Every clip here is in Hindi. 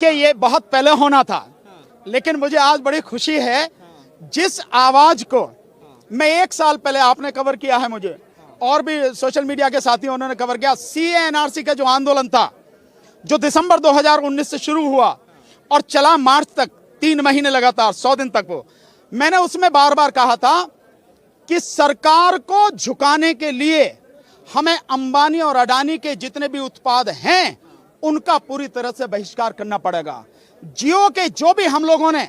कि ये बहुत पहले होना था, लेकिन मुझे आज बड़ी खुशी है। जिस आवाज को मैं 1 साल पहले, आपने कवर किया है, मुझे और भी सोशल मीडिया के साथियों उन्होंने कवर किया, CA/NRC का जो आंदोलन था, जो दिसंबर 2019 से शुरू हुआ और चला मार्च तक, 3 महीने लगातार, 100 दिन तक, वो मैंने उसमें बार बार कहा था कि सरकार को झुकाने के लिए हमें अंबानी और अडानी के जितने भी उत्पाद हैं उनका पूरी तरह से बहिष्कार करना पड़ेगा। जियो के जो भी हम लोगों ने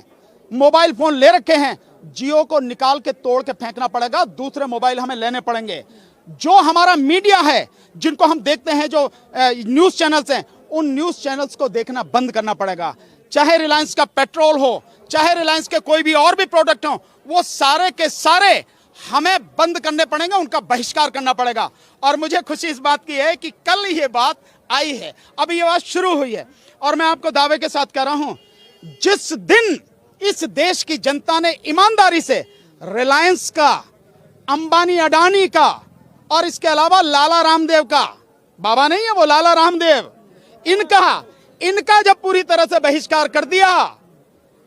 मोबाइल फोन ले रखे हैं, जियो को निकाल के तोड़ के फेंकना पड़ेगा, दूसरे मोबाइल हमें लेने पड़ेंगे। जो हमारा मीडिया है, जिनको हम देखते हैं, जो न्यूज चैनल्स हैं, उन न्यूज चैनल्स को देखना बंद करना पड़ेगा। चाहे रिलायंस का पेट्रोल हो, चाहे रिलायंस के कोई भी और भी प्रोडक्ट हो, वो सारे के सारे हमें बंद करने पड़ेंगे, उनका बहिष्कार करना पड़ेगा। और मुझे खुशी इस बात की है कि कल ये बात आई है, अभी ये बात शुरू हुई है। और मैं आपको दावे के साथ कह रहा हूं, जिस दिन इस देश की जनता ने ईमानदारी से रिलायंस का, अंबानी अडानी का और इसके अलावा लाला रामदेव का, बाबा नहीं है वो, लाला रामदेव, इनका जब पूरी तरह से बहिष्कार कर दिया,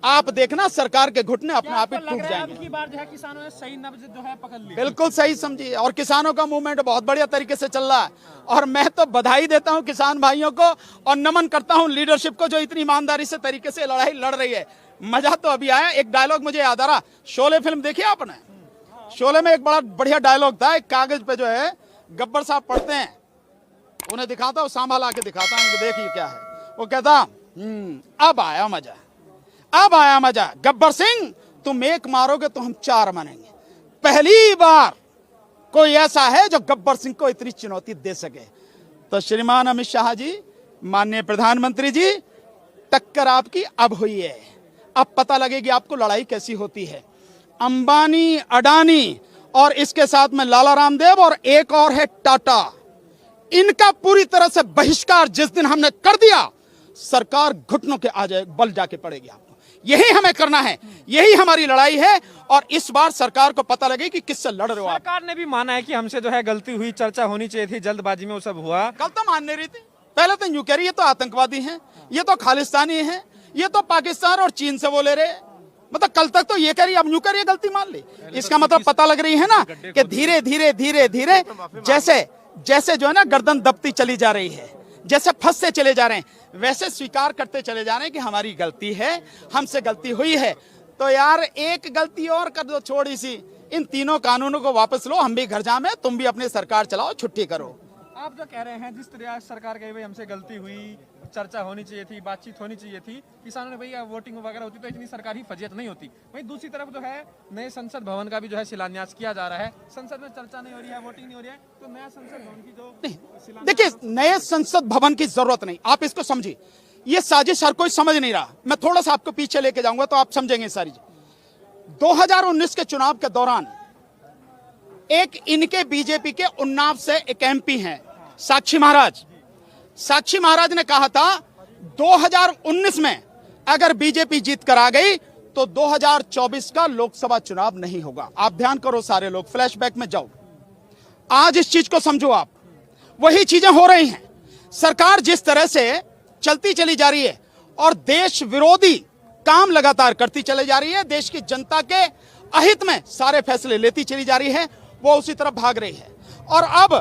आप देखना सरकार के घुटने अपने आप ही टूट जाएंगे। की बार जो है किसानों ने सही नब्ज जो है पकड़ ली। बिल्कुल सही समझिए, और किसानों का मूवमेंट बहुत बढ़िया तरीके से चल रहा है। और मैं तो बधाई देता हूं किसान भाइयों को और नमन करता हूं लीडरशिप को, जो इतनी ईमानदारी से तरीके से लड़ाई लड़ रही है। मजा तो अभी आया। एक डायलॉग मुझे याद आ रहा, शोले फिल्म देखी आपने? शोले में एक बड़ा बढ़िया डायलॉग था, एक कागज पे जो है गब्बर साहब पढ़ते हैं, उन्हें दिखाता, वो सांभा के दिखाता है, देखिए क्या है। वो कहता अब आया मजा, अब आया मजा, गब्बर सिंह तुम एक मारोगे तो हम 4 मारेंगे। पहली बार कोई ऐसा है जो गब्बर सिंह को इतनी चुनौती दे सके। तो श्रीमान अमित शाह जी, माननीय प्रधानमंत्री जी, टक्कर आपकी अब हुई है। अब पता लगेगी आपको लड़ाई कैसी होती है। अंबानी, अडानी और इसके साथ में लाला रामदेव और एक और है टाटा, इनका पूरी तरह से बहिष्कार जिस दिन हमने कर दिया, सरकार घुटनों के आ जाए, बल जाके पड़ेगी आपको। यही हमें करना है, यही हमारी लड़ाई है। और इस बार सरकार को पता लगे कि किससे लड़ रहे हो आप। सरकार ने भी माना है कि हमसे जो है गलती हुई, चर्चा होनी चाहिए थी, जल्दबाजी में वो सब हुआ। कल तो मान नहीं रही थी, पहले तो यूं कह रही ये तो आतंकवादी हैं, ये तो खालिस्तानी हैं, ये तो पाकिस्तान और चीन से बोले रहे। मतलब कल तक तो ये करी, अब यूं करिए गलती मान ली। इसका मतलब पता लग रही है ना कि धीरे धीरे धीरे धीरे जैसे जो है ना गर्दन दबती चली जा रही है, जैसे फंसते चले जा रहे हैं, वैसे स्वीकार करते चले जा रहे हैं कि हमारी गलती है, हमसे गलती हुई है। तो यार एक गलती और कर दो छोड़ी सी, इन तीनों कानूनों को वापस लो, हम भी घर जामे, तुम भी अपनी सरकार चलाओ, छुट्टी करो। आप जो कह रहे हैं, जिस तरह सरकार कही भाई हमसे गलती हुई, चर्चा होनी चाहिए थी, बातचीत होनी चाहिए थी, किसानों ने भैया वोटिंग वगैरह होती तो इतनी सरकार ही फजियत नहीं होती। वहीं दूसरी तरफ जो है नए संसद भवन का भी जो है शिलान्यास किया जा रहा है, संसद में चर्चा नहीं हो रही है, वोटिंग नहीं हो रही है, तो नया संसद भवन की जो देखिए, नए संसद भवन की जरूरत नहीं, आप इसको समझिए, ये साजिश हर कोई समझ नहीं रहा। मैं थोड़ा सा आपको पीछे लेके जाऊंगा तो आप समझेंगे सारी। 2019 के चुनाव के दौरान एक इनके बीजेपी के उन्नाव से एक MP हैं, साक्षी महाराज। साक्षी महाराज ने कहा था 2019 में अगर बीजेपी जीत कर आ गई तो 2024 का लोकसभा चुनाव नहीं होगा। आप ध्यान करो सारे लोग, फ्लैशबैक में जाओ, आज इस चीज को समझो आप। वही चीजें हो रही हैं। सरकार जिस तरह से चलती चली जा रही है और देश विरोधी काम लगातार करती चली जा रही है, देश की जनता के अहित में सारे फैसले लेती चली जा रही है, वो उसी तरफ भाग रही है। और अब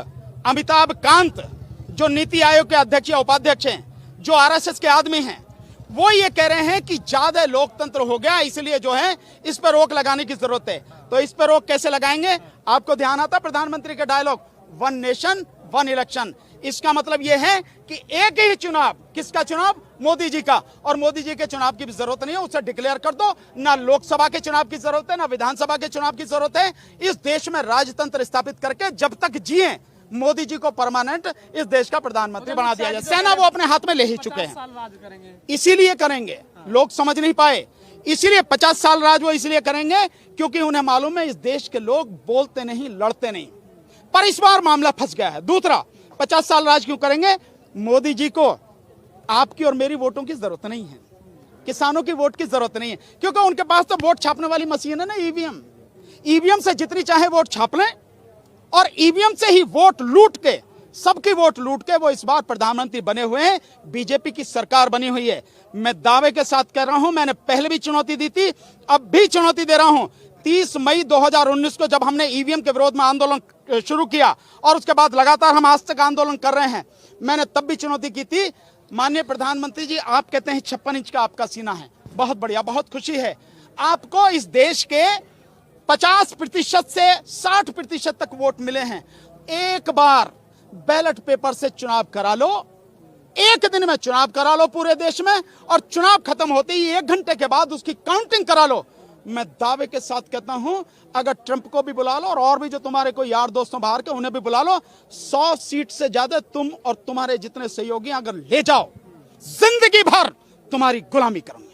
अमिताभ कांत जो नीति आयोग के अध्यक्ष या उपाध्यक्ष हैं, जो RSS के आदमी हैं, वो ये कह रहे हैं कि ज्यादा लोकतंत्र हो गया, इसलिए जो है इस पर रोक लगाने की जरूरत है। तो इस पर रोक कैसे लगाएंगे? आपको ध्यान आता प्रधानमंत्री का डायलॉग, 1 नेशन 1 इलेक्शन। इसका मतलब यह है कि एक ही चुनाव, किसका चुनाव? मोदी जी का। और मोदी जी के चुनाव की भी जरूरत नहीं है, उसे डिक्लेयर कर दो। ना लोकसभा के चुनाव की जरूरत है, ना विधानसभा के चुनाव की जरूरत है। इस देश में राजतंत्र स्थापित करके जब तक जिए, मोदी जी को परमानेंट इस देश का प्रधानमंत्री बना दिया जाए। सेना वो अपने हाथ में ले ही चुके हैं, इसीलिए करेंगे। लोग समझ नहीं पाए, इसीलिए 50 साल राज वो इसलिए करेंगे क्योंकि उन्हें मालूम है इस देश के लोग बोलते नहीं, लड़ते नहीं। पर इस बार मामला फंस गया है। दूसरा, 50 साल राज क्यों करेंगे? मोदी जी को आपकी और मेरी वोटों की जरूरत नहीं है, किसानों की वोट की जरूरत नहीं है, क्योंकि उनके पास तो वोट छापने वाली मशीन है ना, ईवीएम से जितनी चाहे वोट छाप लें और ईवीएम से ही वोट लूट के सबकी वोट लूट के वो इस बार प्रधानमंत्री बने हुए हैं, बीजेपी की सरकार बनी हुई है। मैं दावे के साथ कह रहा हूं, मैंने पहले भी चुनौती दी थी, अब भी चुनौती दे रहा हूं। 30 मई 2019 को जब हमने ईवीएम के विरोध में आंदोलन शुरू किया और उसके बाद लगातार हम आज तक आंदोलन कर रहे हैं, मैंने तब भी चुनौती की थी। माननीय प्रधानमंत्री जी, आप कहते हैं 56 इंच का आपका सीना है, बहुत बढ़िया, बहुत खुशी है। आपको इस देश के 50% से 60% तक वोट मिले हैं। एक बार बैलेट पेपर से चुनाव करा लो, एक दिन में चुनाव करा लो पूरे देश में, और चुनाव खत्म होते ही 1 घंटे के बाद उसकी काउंटिंग करा लो। मैं दावे के साथ कहता हूं, अगर ट्रंप को भी बुला लो और भी जो तुम्हारे कोई यार दोस्तों बाहर के उन्हें भी बुला लो, 100 सीट से ज्यादा तुम और तुम्हारे जितने सहयोगी अगर ले जाओ, जिंदगी भर तुम्हारी गुलामी करूंगा।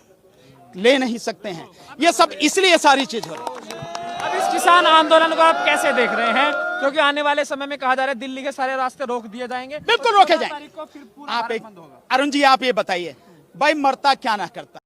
ले नहीं सकते हैं। ये सब इसलिए सारी चीज हो रही है। अब इस किसान आंदोलन को आप कैसे देख रहे हैं, क्योंकि आने वाले समय में कहा जा रहा है दिल्ली के सारे रास्ते रोक दिए जाएंगे, बिल्कुल रोके जाएंगे। तारीख को फिर पूरा आप भारत एक बंद होगा। अरुण जी, आप ये बताइए, भाई मरता क्या ना करता,